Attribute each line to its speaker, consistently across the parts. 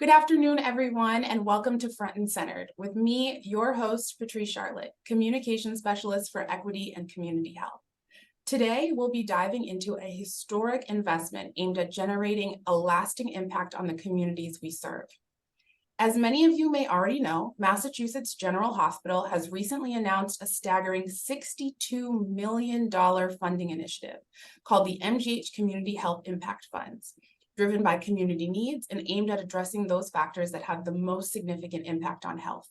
Speaker 1: Good afternoon, everyone, and welcome to Front and Centered with me, your host, Patrice Charlotte, Communication Specialist for Equity and Community Health. Today, we'll be diving into a historic investment aimed at generating a lasting impact on the communities we serve. As many of you may already know, Massachusetts General Hospital has recently announced a staggering $62 million funding initiative called the MGH Community Health Impact Funds, driven by community needs and aimed at addressing those factors that have the most significant impact on health.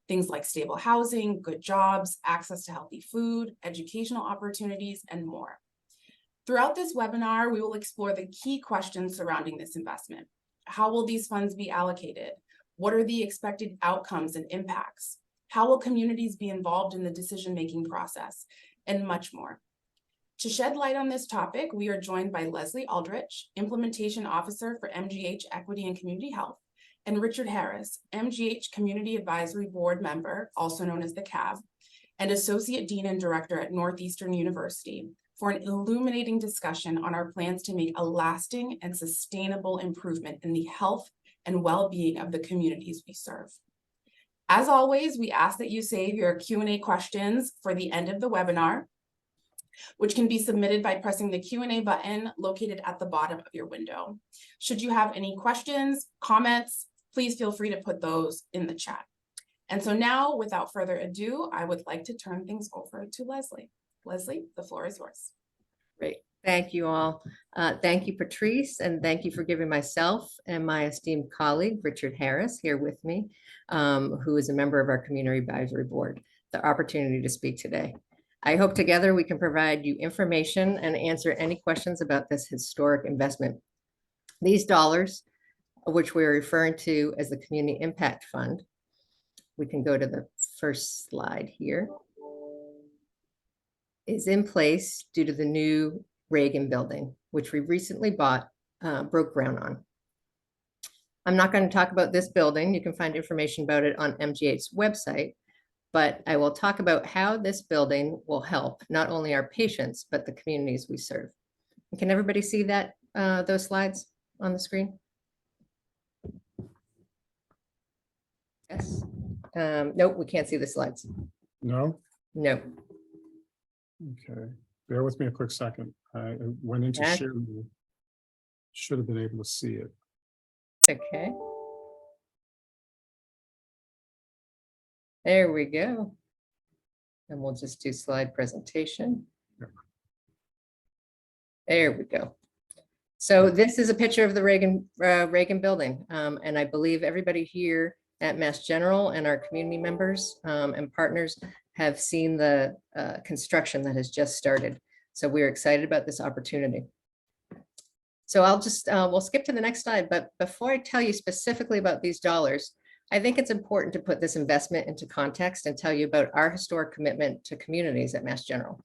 Speaker 1: Things like stable housing, good jobs, access to healthy food, educational opportunities, and more. Throughout this webinar, we will explore the key questions surrounding this investment. How will these funds be allocated? What are the expected outcomes and impacts? How will communities be involved in the decision-making process? And much more. To shed light on this topic, we are joined by Leslie Aldrich, Implementation Officer for MGH Equity and Community Health, and Richard Harris, MGH Community Advisory Board member, also known as the CAB, and Associate Dean and Director at Northeastern University, for an illuminating discussion on our plans to make a lasting and sustainable improvement in the health and well-being of the communities we serve. As always, we ask that you save your Q&A questions for the end of the webinar, which can be submitted by pressing the Q&A button located at the bottom of your window. Should you have any questions, comments, please feel free to put those in the chat. And so now, without further ado, I would like to turn things over to Leslie. Leslie, the floor is yours.
Speaker 2: Great. Thank you all. Thank you, Patrice, and thank you for giving myself and my esteemed colleague, Richard Harris, here with me, who is a member of our Community Advisory Board, the opportunity to speak today. I hope together we can provide you information and answer any questions about this historic investment. These dollars, which we're referring to as the Community Impact Fund, we can go to the first slide here, is in place due to the new Reagan building, which we recently broke ground on. I'm not going to talk about this building. You can find information about it on MGH's website, but I will talk about how this building will help not only our patients, but the communities we serve. Can everybody see that, those slides on the screen? Yes. Nope, we can't see the slides.
Speaker 3: No?
Speaker 2: No.
Speaker 3: Okay. Bear with me a quick second. I went into share. Should have been able to see it.
Speaker 2: Okay. There we go. And we'll just do slide presentation.
Speaker 3: Yep.
Speaker 2: There we go. So this is a picture of the Reagan building. And I believe everybody here at Mass General and our community members and partners have seen the construction that has just started. So we're excited about this opportunity. So I'll just, we'll skip to the next slide, but before I tell you specifically about these dollars, I think it's important to put this investment into context and tell you about our historic commitment to communities at Mass General.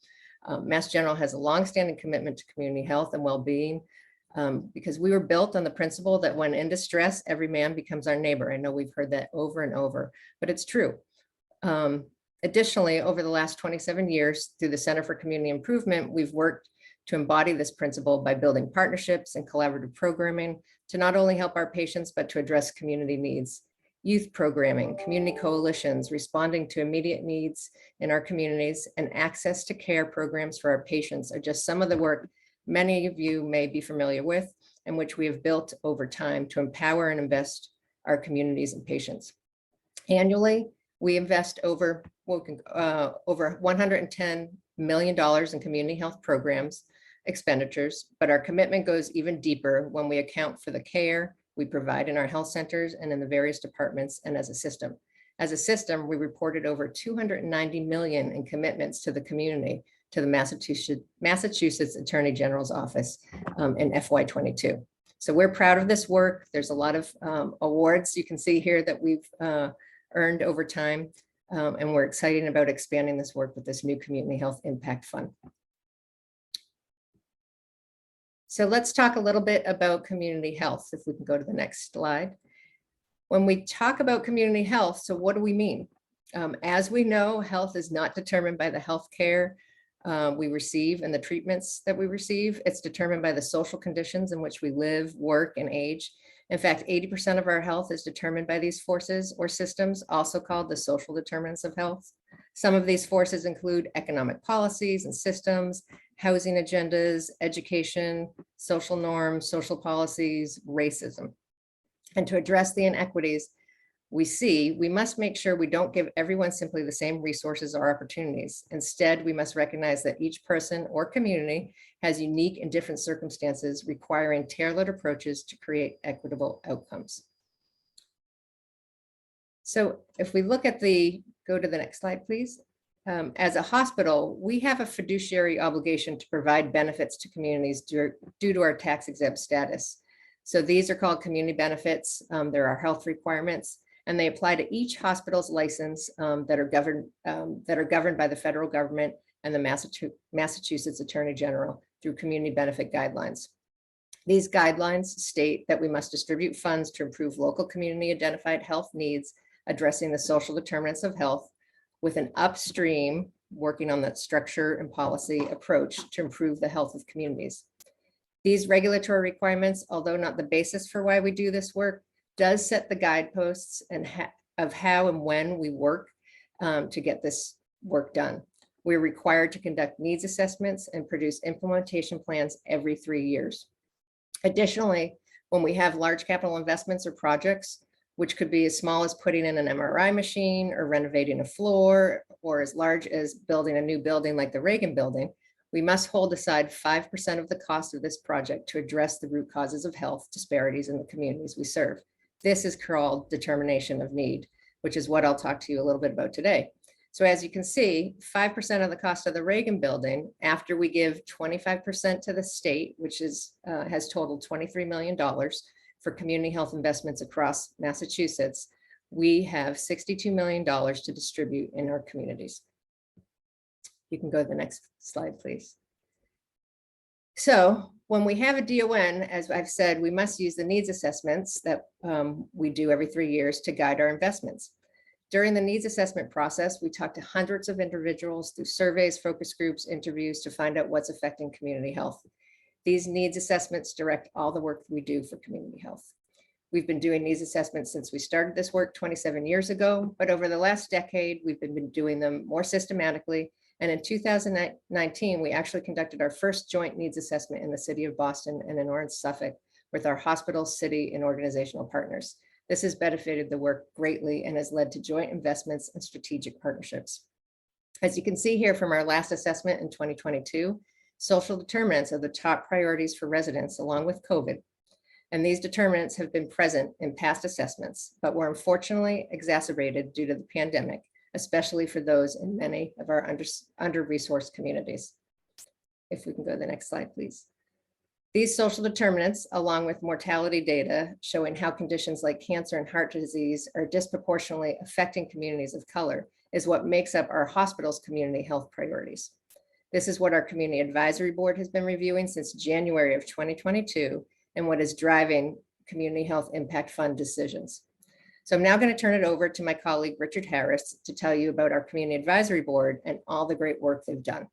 Speaker 2: Mass General has a longstanding commitment to community health and well-being because we were built on the principle that when in distress, every man becomes our neighbor. I know we've heard that over and over, but it's true. Additionally, over the last 27 years, through the Center for Community Improvement, we've worked to embody this principle by building partnerships and collaborative programming to not only help our patients, but to address community needs. Youth programming, community coalitions, responding to immediate needs in our communities, and access to care programs for our patients are just some of the work many of you may be familiar with and which we have built over time to empower and invest our communities and patients. Annually, we invest over $110 million in community health programs expenditures, but our commitment goes even deeper when we account for the care we provide in our health centers and in the various departments and as a system. As a system, we reported over 290 million in commitments to the community to the Massachusetts Attorney General's office in FY22. So we're proud of this work. There's a lot of awards you can see here that we've earned over time. And we're excited about expanding this work with this new Community Health Impact Fund. So let's talk a little bit about community health, if we can go to the next slide. When we talk about community health, so what do we mean? As we know, health is not determined by the health care we receive and the treatments that we receive. It's determined by the social conditions in which we live, work, and age. In fact, 80% of our health is determined by these forces or systems, also called the social determinants of health. Some of these forces include economic policies and systems, housing agendas, education, social norms, social policies, racism. And to address the inequities we see, we must make sure we don't give everyone simply the same resources or opportunities. Instead, we must recognize that each person or community has unique and different circumstances requiring tailored approaches to create equitable outcomes. So if we look at go to the next slide, please. As a hospital, we have a fiduciary obligation to provide benefits to communities due to our tax exempt status. So these are called community benefits. There are health requirements, and they apply to each hospital's license that are governed by the federal government and the Massachusetts Attorney General through community benefit guidelines. These guidelines state that we must distribute funds to improve local community identified health needs, addressing the social determinants of health, with an upstream working on that structure and policy approach to improve the health of communities. These regulatory requirements, although not the basis for why we do this work, does set the guideposts and of how and when we work to get this work done. We're required to conduct needs assessments and produce implementation plans every 3 years. Additionally, when we have large capital investments or projects, which could be as small as putting in an MRI machine or renovating a floor, or as large as building a new building like the Reagan building, we must hold aside 5% of the cost of this project to address the root causes of health disparities in the communities we serve. This is called determination of need, which is what I'll talk to you a little bit about today. So as you can see, 5% of the cost of the Reagan building, after we give 25% to the state, which has totaled $23 million for community health investments across Massachusetts, we have $62 million to distribute in our communities. You can go to the next slide, please. So when we have a DON, as I've said, we must use the needs assessments that we do every 3 years to guide our investments. During the needs assessment process, we talk to hundreds of individuals through surveys, focus groups, interviews to find out what's affecting community health. These needs assessments direct all the work we do for community health. We've been doing needs assessments since we started this work 27 years ago, but over the last decade, we've been doing them more systematically. And in 2019, we actually conducted our first joint needs assessment in the city of Boston and in Orange, Suffolk, with our hospital, city, and organizational partners. This has benefited the work greatly and has led to joint investments and strategic partnerships. As you can see here from our last assessment in 2022, social determinants are the top priorities for residents along with COVID. And these determinants have been present in past assessments, but were unfortunately exacerbated due to the pandemic, especially for those in many of our under-resourced communities. If we can go to the next slide, please. These social determinants, along with mortality data showing how conditions like cancer and heart disease are disproportionately affecting communities of color, is what makes up our hospital's community health priorities. This is what our Community Advisory Board has been reviewing since January of 2022 and what is driving Community Health Impact Fund decisions. So I'm now going to turn it over to my colleague, Richard Harris, to tell you about our Community Advisory Board and all the great work they've done.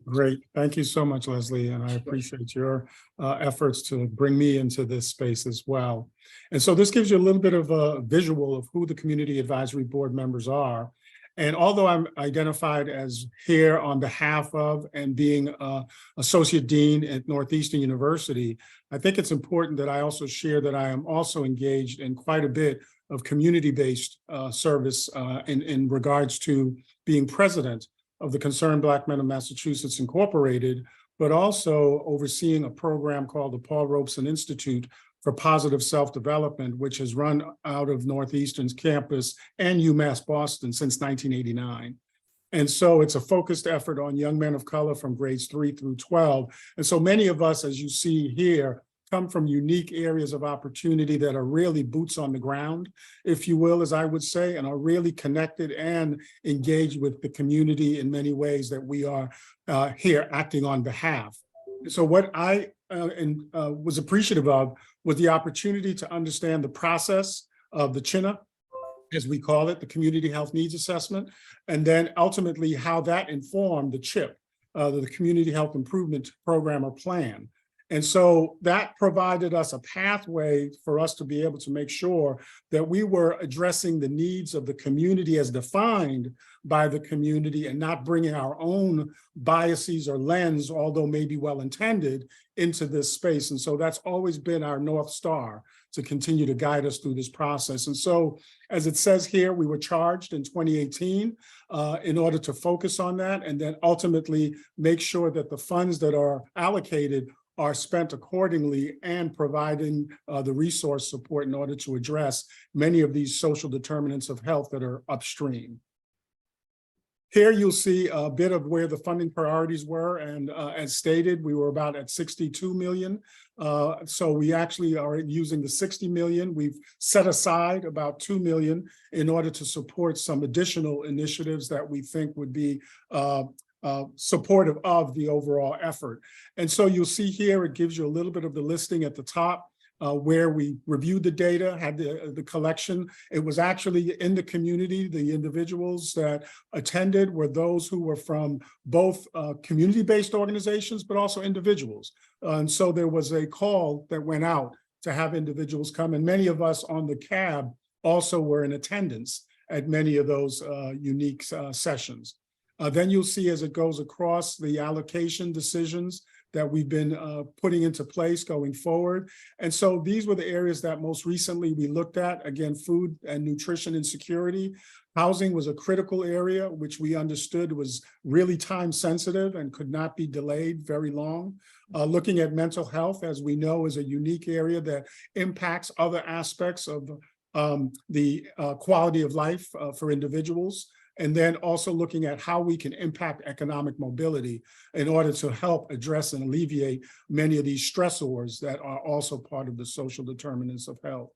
Speaker 3: Great. Thank you so much, Leslie. And I appreciate your efforts to bring me into this space as well. And so this gives you a little bit of a visual of who the Community Advisory Board members are. And although I'm identified as here on behalf of and being Associate Dean at Northeastern University, I think it's important that I also share that I am also engaged in quite a bit of community-based service in regards to being president of the Concerned Black Men of Massachusetts Incorporated, but also overseeing a program called the Paul Robeson Institute for Positive Self-Development, which has run out of Northeastern's campus and UMass Boston since 1989. And so it's a focused effort on young men of color from grades 3 through 12. And so many of us, as you see here, come from unique areas of opportunity that are really boots on the ground, if you will, as I would say, and are really connected and engaged with the community in many ways that we are here acting on behalf. So what I was appreciative of was the opportunity to understand the process of the CHINA, as we call it, the Community Health Needs Assessment, and then ultimately how that informed the CHIP, the Community Health Improvement Program or Plan. And so that provided us a pathway for us to be able to make sure that we were addressing the needs of the community as defined by the community and not bringing our own biases or lens, although maybe well-intended, into this space. And so that's always been our North Star, to continue to guide us through this process. And so, as it says here, we were charged in 2018 in order to focus on that, and then ultimately make sure that the funds that are allocated are spent accordingly and providing the resource support in order to address many of these social determinants of health that are upstream. Here you'll see a bit of where the funding priorities were, and as stated, we were about at 62 million. So we actually are using the 60 million. We've set aside about 2 million in order to support some additional initiatives that we think would be supportive of the overall effort. And so you'll see here, it gives you a little bit of the listing at the top. Where we reviewed the data, had the collection. It was actually in the community. The individuals that attended were those who were from both community-based organizations, but also individuals. And so there was a call that went out to have individuals come, and many of us on the CAB also were in attendance at many of those unique sessions. Then you'll see as it goes across the allocation decisions that we've been putting into place going forward. And so these were the areas that most recently we looked at. Again, food and nutrition insecurity. Housing was a critical area, which we understood was really time sensitive and could not be delayed very long. Looking at mental health, as we know, is a unique area that impacts other aspects of the quality of life for individuals. And then also looking at how we can impact economic mobility in order to help address and alleviate many of these stressors that are also part of the social determinants of health.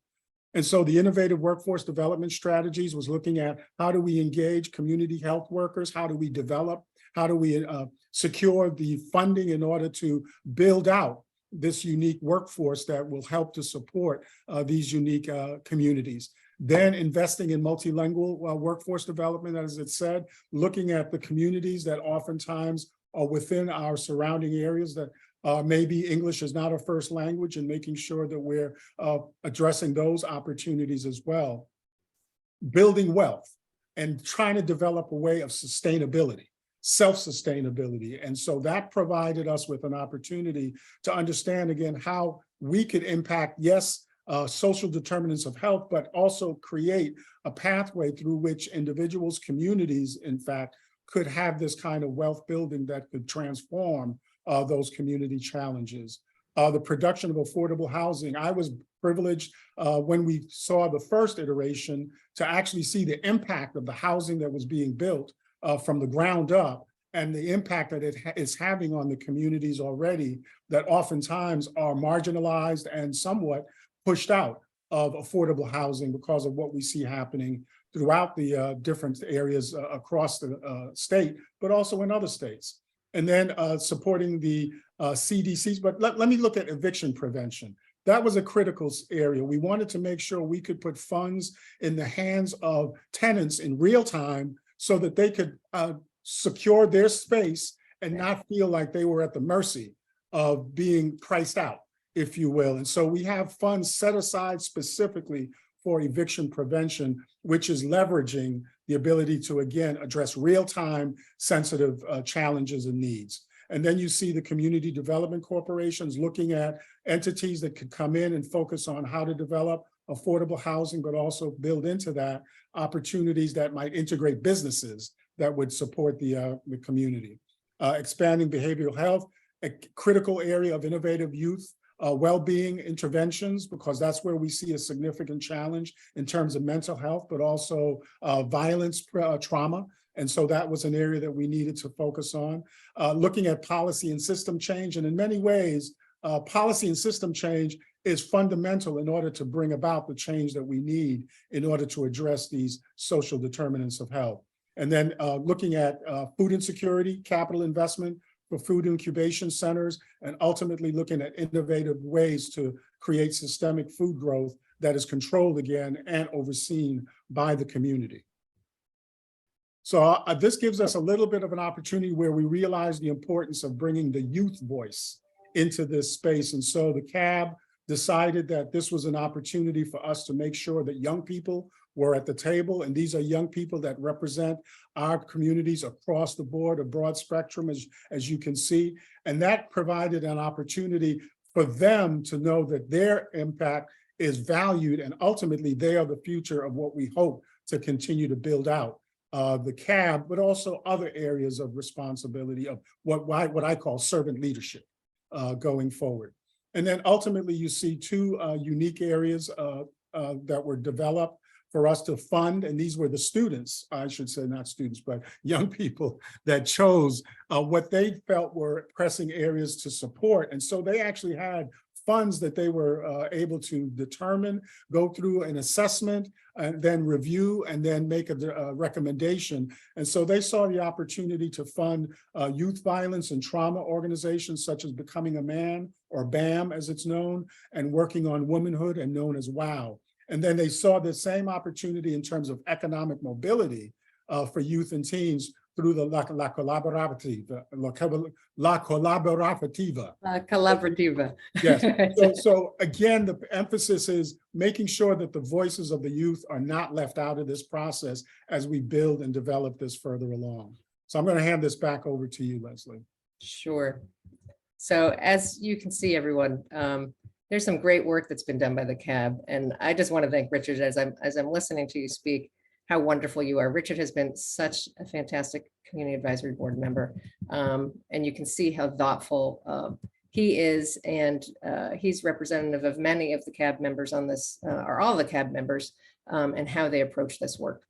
Speaker 3: And so the innovative workforce development strategies was looking at how do we engage community health workers, how do we develop, how do we secure the funding in order to build out this unique workforce that will help to support these unique communities. Then investing in multilingual workforce development, as it said, looking at the communities that oftentimes are within our surrounding areas that maybe English is not a first language, and making sure that we're addressing those opportunities as well. Building wealth and trying to develop a way of sustainability, self-sustainability. And so that provided us with an opportunity to understand again how we could impact, yes, social determinants of health, but also create a pathway through which individuals, communities, in fact, could have this kind of wealth building that could transform those community challenges. The production of affordable housing. I was privileged when we saw the first iteration to actually see the impact of the housing that was being built from the ground up, and the impact that it is having on the communities already that oftentimes are marginalized and somewhat pushed out of affordable housing because of what we see happening throughout the different areas across the state, but also in other states. And then supporting the CDCs, but let me look at eviction prevention. That was a critical area. We wanted to make sure we could put funds in the hands of tenants in real time so that they could secure their space and not feel like they were at the mercy of being priced out, if you will. And so we have funds set aside specifically for eviction prevention, which is leveraging the ability to, again, address real-time sensitive challenges and needs. And then you see the community development corporations looking at entities that could come in and focus on how to develop affordable housing, but also build into that opportunities that might integrate businesses that would support the community. Expanding behavioral health, a critical area of innovative youth well-being interventions, because that's where we see a significant challenge in terms of mental health, but also violence, trauma. And so that was an area that we needed to focus on. Looking at policy and system change, and in many ways, policy and system change is fundamental in order to bring about the change that we need in order to address these social determinants of health. And then looking at food insecurity, capital investment for food incubation centers, and ultimately looking at innovative ways to create systemic food growth that is controlled again and overseen by the community. So this gives us a little bit of an opportunity where we realize the importance of bringing the youth voice into this space. And so the CAB decided that this was an opportunity for us to make sure that young people were at the table. And these are young people that represent our communities across the board, a broad spectrum, as you can see. And that provided an opportunity for them to know that their impact is valued, and ultimately they are the future of what we hope to continue to build out. The CAB, but also other areas of responsibility of what I call servant leadership going forward. And then ultimately you see two unique areas that were developed for us to fund. And these were the students, I should say, not students, but young people that chose what they felt were pressing areas to support. And so they actually had funds that they were able to determine, go through an assessment, and then review, and then make a recommendation. And so they saw the opportunity to fund youth violence and trauma organizations such as Becoming a Man, or BAM as it's known, and working on womanhood, and known as WOW. And then they saw the same opportunity in terms of economic mobility for youth and teens through the La Collaborativa. Yes. So again, the emphasis is making sure that the voices of the youth are not left out of this process as we build and develop this further along. So I'm going to hand this back over to you, Leslie.
Speaker 2: Sure. So as you can see, everyone, there's some great work that's been done by the CAB. And I just want to thank Richard as I'm listening to you speak, how wonderful you are. Richard has been such a fantastic community advisory board member. And you can see how thoughtful he is. And he's representative of many of the CAB members on this, or all the CAB members, and how they approach this work.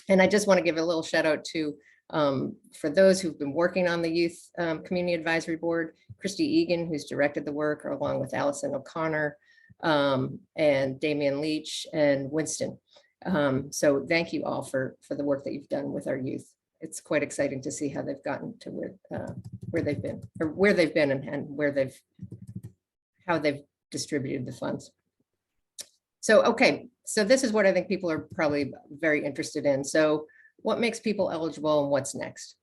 Speaker 2: And I just want to give a little shout out to, for those who've been working on the Youth Community Advisory Board, Christy Egan, who's directed the work, along with Allison O'Connor, and Damian Leach and Winston. So thank you all for the work that you've done with our youth. It's quite exciting to see how they've gotten to where they've been, or where they've been, and how they've distributed the funds. So, okay, so this is what I think people are probably very interested in. So what makes people eligible and what's next?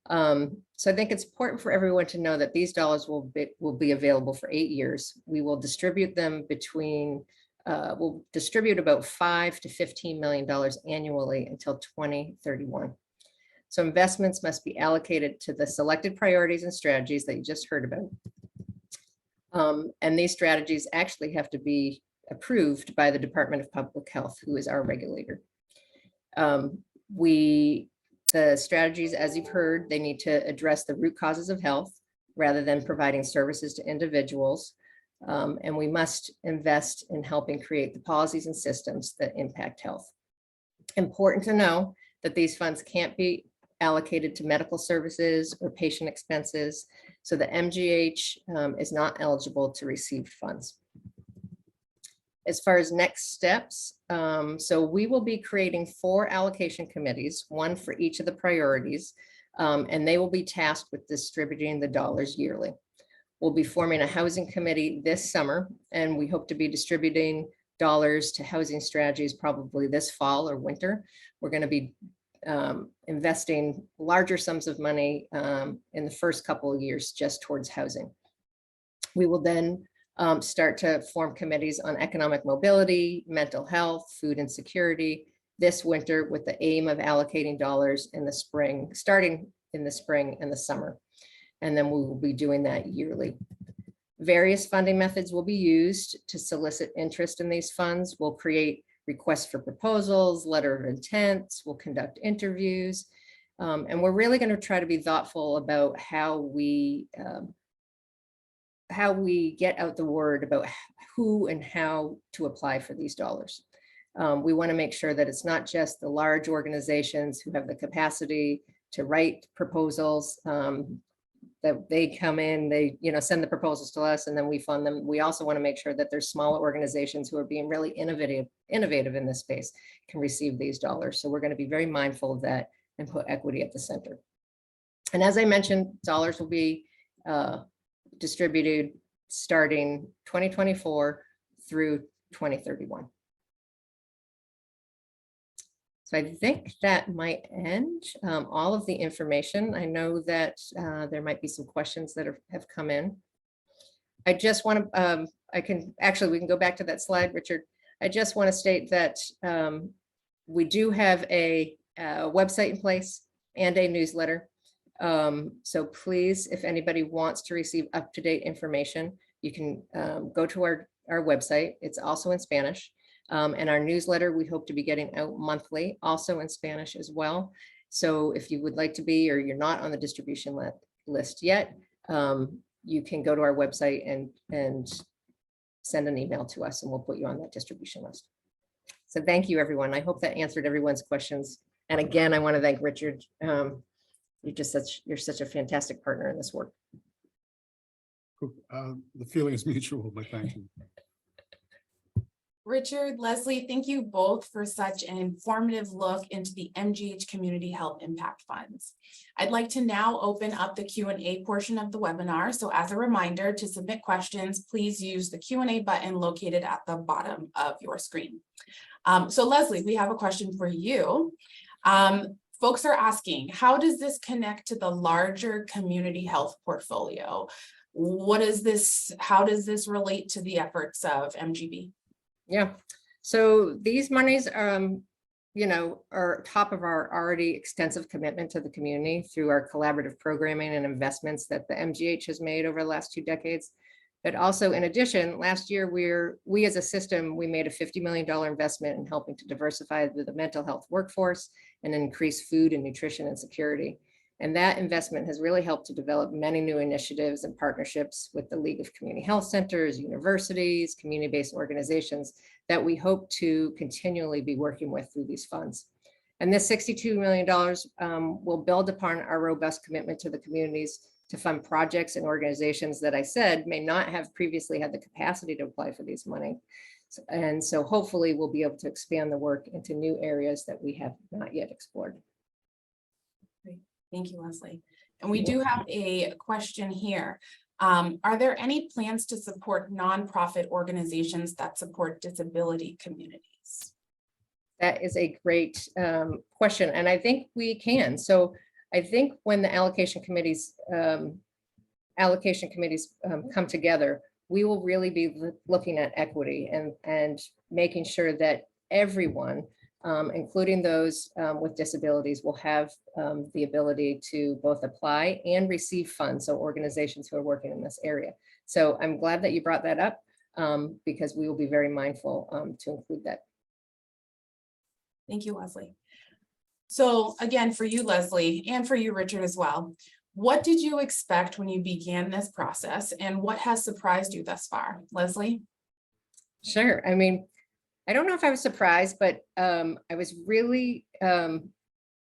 Speaker 2: So I think it's important for everyone to know that these dollars will be available for 8 years. We will distribute them between, we'll distribute about $5 to $15 million annually until 2031. So investments must be allocated to the selected priorities and strategies that you just heard about. And these strategies actually have to be approved by the Department of Public Health, who is our regulator. The strategies, as you've heard, they need to address the root causes of health rather than providing services to individuals. And we must invest in helping create the policies and systems that impact health. Important to know that these funds can't be allocated to medical services or patient expenses. So the MGH is not eligible to receive funds. As far as next steps, so we will be creating 4 allocation committees, one for each of the priorities, and they will be tasked with distributing the dollars yearly. We'll be forming a housing committee this summer, and we hope to be distributing dollars to housing strategies probably this fall or winter. We're going to be investing larger sums of money in the first couple of years just towards housing. We will then start to form committees on economic mobility, mental health, food insecurity this winter, with the aim of allocating dollars in the spring, starting in the spring and the summer. And then we will be doing that yearly. Various funding methods will be used to solicit interest in these funds. We'll create requests for proposals, letter of intents, we'll conduct interviews, and we're really going to try to be thoughtful about how we get out the word about who and how to apply for these dollars. We want to make sure that it's not just the large organizations who have the capacity to write proposals, that they come in, they send the proposals to us and then we fund them. We also want to make sure that there's smaller organizations who are being really innovative in this space can receive these dollars. So we're going to be very mindful of that and put equity at the center. And as I mentioned, dollars will be distributed starting 2024 through 2031. So I think that might end all of the information. I know that there might be some questions that have come in. I just want to, we can go back to that slide, Richard. I just want to state that we do have a website in place and a newsletter. So please, if anybody wants to receive up-to-date information, you can go to our website. It's also in Spanish. And our newsletter, we hope to be getting out monthly, also in Spanish as well. So if you would like to be, or you're not on the distribution list yet, you can go to our website and send an email to us and we'll put you on that distribution list. So thank you, everyone. I hope that answered everyone's questions. And again, I want to thank Richard. You're such a fantastic partner in this work.
Speaker 3: The feeling is mutual, but thank you.
Speaker 1: Richard, Leslie, thank you both for such an informative look into the MGH Community Health Impact Funds. I'd like to now open up the Q&A portion of the webinar. So as a reminder, to submit questions, please use the Q&A button located at the bottom of your screen. So Leslie, we have a question for you. Folks are asking, how does this connect to the larger community health portfolio? What is this? How does this relate to the efforts of MGB?
Speaker 2: Yeah, so these monies, are top of our already extensive commitment to the community through our collaborative programming and investments that the MGH has made over the last 2 decades. But also, in addition, last year, we as a system, we made a $50 million investment in helping to diversify the mental health workforce and increase food and nutrition and security. And that investment has really helped to develop many new initiatives and partnerships with the League of Community Health Centers, universities, community-based organizations that we hope to continually be working with through these funds. And this $62 million will build upon our robust commitment to the communities to fund projects and organizations that I said may not have previously had the capacity to apply for these money. And so hopefully we'll be able to expand the work into new areas that we have not yet explored.
Speaker 1: Thank you, Leslie. And we do have a question here. Are there any plans to support nonprofit organizations that support disability communities?
Speaker 2: That is a great question, and I think we can. So I think when the allocation committees come together, we will really be looking at equity and making sure that everyone, including those with disabilities, will have the ability to both apply and receive funds. So organizations who are working in this area. So I'm glad that you brought that up because we will be very mindful to include that.
Speaker 1: Thank you, Leslie. So again, for you, Leslie, and for you, Richard, as well, what did you expect when you began this process and what has surprised you thus far? Leslie?
Speaker 2: Sure. I mean, I don't know if I was surprised, but I was really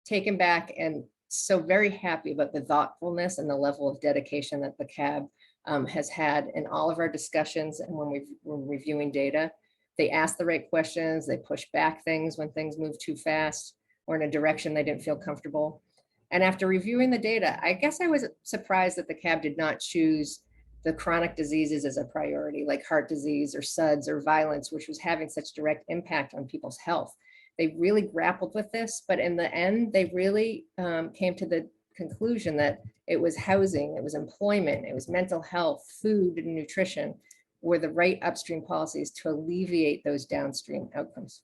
Speaker 2: taken back and so very happy about the thoughtfulness and the level of dedication that the CAB has had in all of our discussions and when we're reviewing data. They ask the right questions, they push back things when things move too fast or in a direction they didn't feel comfortable. And after reviewing the data, I guess I was surprised that the CAB did not choose the chronic diseases as a priority, like heart disease or SUDS or violence, which was having such direct impact on people's health. They really grappled with this, but in the end, they really came to the conclusion that it was housing, it was employment, it was mental health, food and nutrition were the right upstream policies to alleviate those downstream outcomes.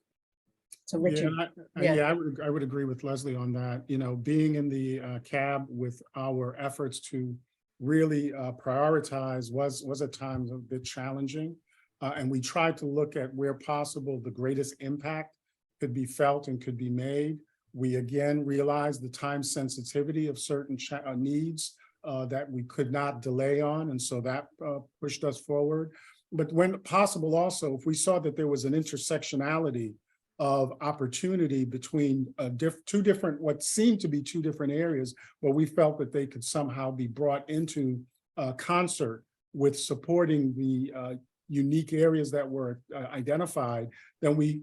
Speaker 2: So Richard.
Speaker 3: Yeah, I would agree with Leslie on that. You know, being in the CAB with our efforts to really prioritize was at times a bit challenging. And we tried to look at where possible the greatest impact could be felt and could be made. We again realized the time sensitivity of certain needs that we could not delay on. And so that pushed us forward. But when possible also, if we saw that there was an intersectionality of opportunity between what seemed to be two different areas, but we felt that they could somehow be brought into concert with supporting the unique areas that were identified, then we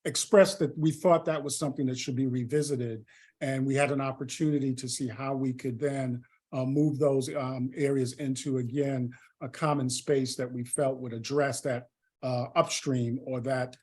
Speaker 3: expressed that we thought that was something that should be revisited. And we had an opportunity to see how we could then move those areas into, again, a common space that we felt would address that upstream or that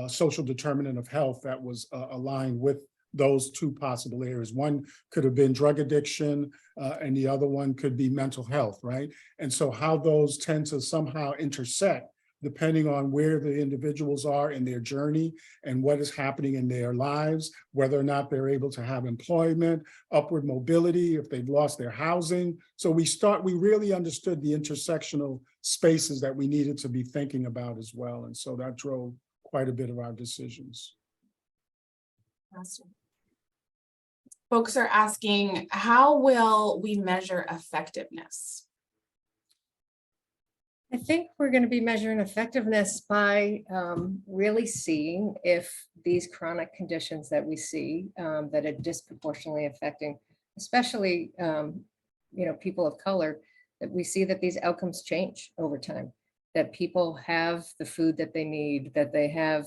Speaker 3: social determinant of health that was aligned with those two possible areas. One could have been drug addiction, and the other one could be mental health, right? And so how those tend to somehow intersect depending on where the individuals are in their journey and what is happening in their lives, whether or not they're able to have employment, upward mobility, if they've lost their housing. So we really understood the intersectional spaces that we needed to be thinking about as well. And so that drove quite a bit of our decisions.
Speaker 1: Awesome. Folks are asking, how will we measure effectiveness?
Speaker 2: I think we're going to be measuring effectiveness by really seeing if these chronic conditions that we see that are disproportionately affecting, especially people of color, that we see that these outcomes change over time, that people have the food that they need, that they have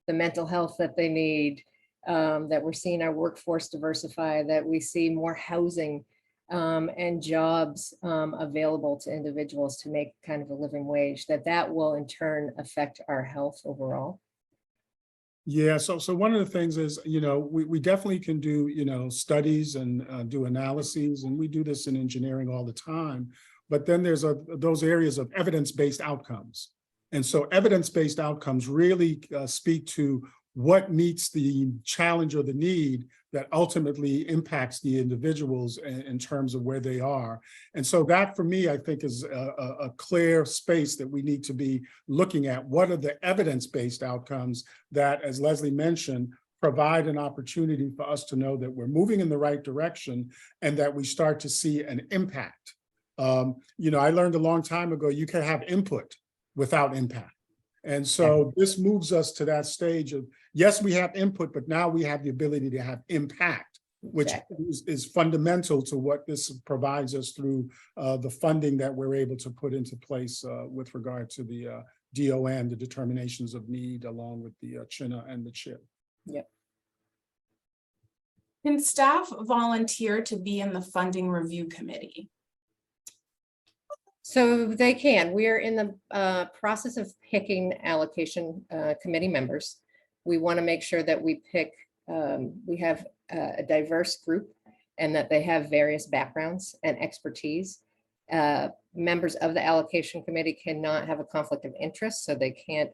Speaker 2: the mental health that they need, that we're seeing our workforce diversify, that we see more housing and jobs available to individuals to make kind of a living wage, that will in turn affect our health overall.
Speaker 3: Yeah, so one of the things is, we definitely can do, studies and do analyses, and we do this in engineering all the time. But then there's those areas of evidence-based outcomes. And so evidence-based outcomes really speak to what meets the challenge or the need that ultimately impacts the individuals in terms of where they are. And so that, for me, I think is a clear space that we need to be looking at. What are the evidence-based outcomes that, as Leslie mentioned, provide an opportunity for us to know that we're moving in the right direction and that we start to see an impact. I learned a long time ago, you can have input without impact. And so this moves us to that stage of, yes, we have input, but now we have the ability to have impact, which is fundamental to what this provides us through the funding that we're able to put into place with regard to the DON, the determinations of need, along with the CHINA and the CHIP.
Speaker 2: Yep.
Speaker 1: Can staff volunteer to be in the funding review committee?
Speaker 2: So they can. We are in the process of picking allocation committee members. We want to make sure that we pick, we have a diverse group and that they have various backgrounds and expertise. Members of the allocation committee cannot have a conflict of interest, so they can't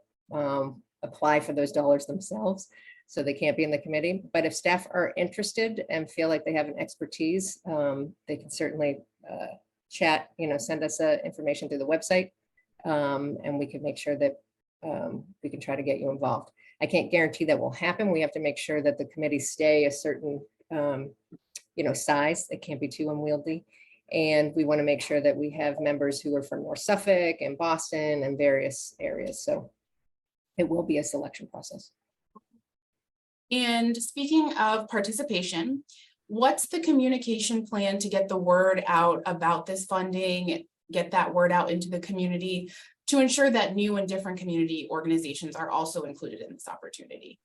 Speaker 2: apply for those dollars themselves. So they can't be in the committee. But if staff are interested and feel like they have an expertise, they can certainly chat, send us information through the website, and we can make sure that we can try to get you involved. I can't guarantee that will happen. We have to make sure that the committees stay a certain, size. It can't be too unwieldy. And we want to make sure that we have members who are from North Suffolk and Boston and various areas. So it will be a selection process.
Speaker 1: And speaking of participation, what's the communication plan to get the word out about this funding, get that word out into the community to ensure that new and different community organizations are also included in this opportunity?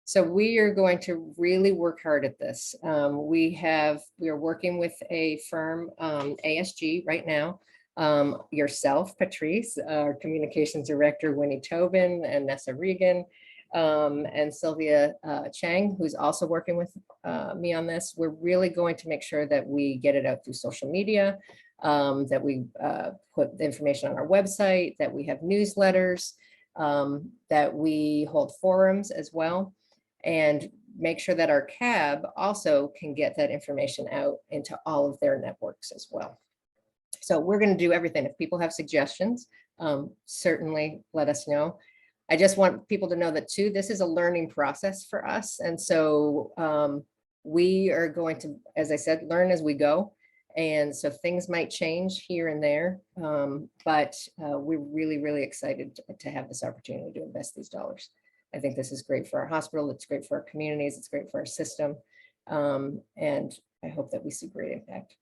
Speaker 2: So we are going to really work hard at this. We are working with a firm, ASG right now. Yourself, Patrice, our communications director, Winnie Tobin and Nessa Regan, and Sylvia Chang, who's also working with me on this. We're really going to make sure that we get it out through social media, that we put the information on our website, that we have newsletters, that we hold forums as well, and make sure that our CAB also can get that information out into all of their networks as well. So we're going to do everything. If people have suggestions, certainly let us know. I just want people to know that too, this is a learning process for us. And so we are going to, as I said, learn as we go. And so things might change here and there, but we're really, really excited to have this opportunity to invest these dollars. I think this is great for our hospital. It's great for our communities. It's great for our system. And I hope that we see great impact.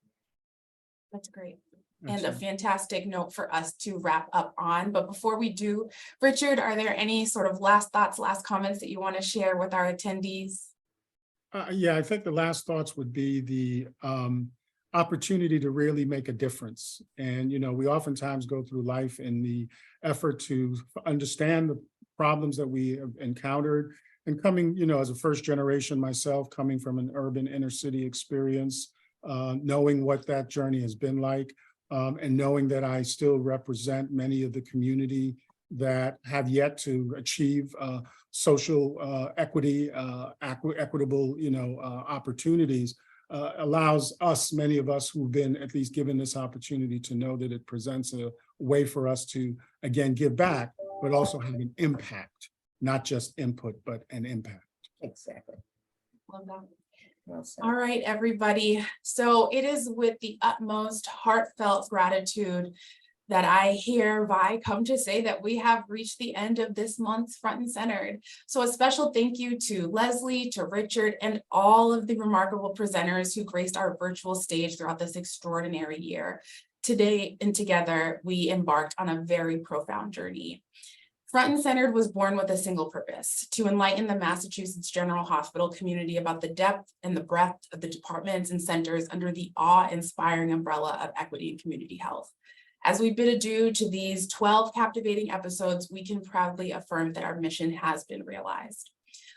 Speaker 1: That's great. And a fantastic note for us to wrap up on. But before we do, Richard, are there any sort of last thoughts, last comments that you want to share with our attendees?
Speaker 3: Yeah, I think the last thoughts would be the opportunity to really make a difference. And, we oftentimes go through life in the effort to understand the problems that we have encountered And coming, you know, as a first generation myself, coming from an urban inner city experience, knowing what that journey has been like, and knowing that I still represent many of the community that have yet to achieve social equity, equitable, you know, opportunities, allows us, many of us who've been at least given this opportunity, to know that it presents a way for us to, again, give back, but also have an impact, not just input, but an impact.
Speaker 2: Exactly.
Speaker 1: Love that.
Speaker 2: Well said.
Speaker 1: All right, everybody. So it is with the utmost heartfelt gratitude that I hereby come to say that we have reached the end of this month's Front and Centered. So a special thank you to Leslie, to Richard, and all of the remarkable presenters who graced our virtual stage throughout this extraordinary year. Today and together, we embarked on a very profound journey. Front and Centered was born with a single purpose: to enlighten the Massachusetts General Hospital community about the depth and the breadth of the departments and centers under the awe-inspiring umbrella of equity and community health. As we bid adieu to these 12 captivating episodes, we can proudly affirm that our mission has been realized.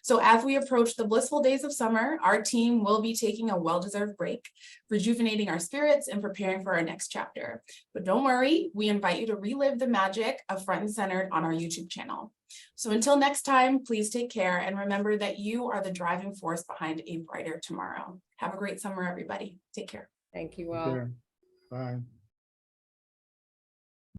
Speaker 1: So as we approach the blissful days of summer, our team will be taking a well-deserved break, rejuvenating our spirits and preparing for our next chapter. But don't worry, we invite you to relive the magic of Front and Centered on our YouTube channel. So until next time, please take care and remember that you are the driving force behind a brighter tomorrow. Have a great summer, everybody. Take care.
Speaker 2: Thank you
Speaker 3: Take
Speaker 2: all.
Speaker 3: care. Bye.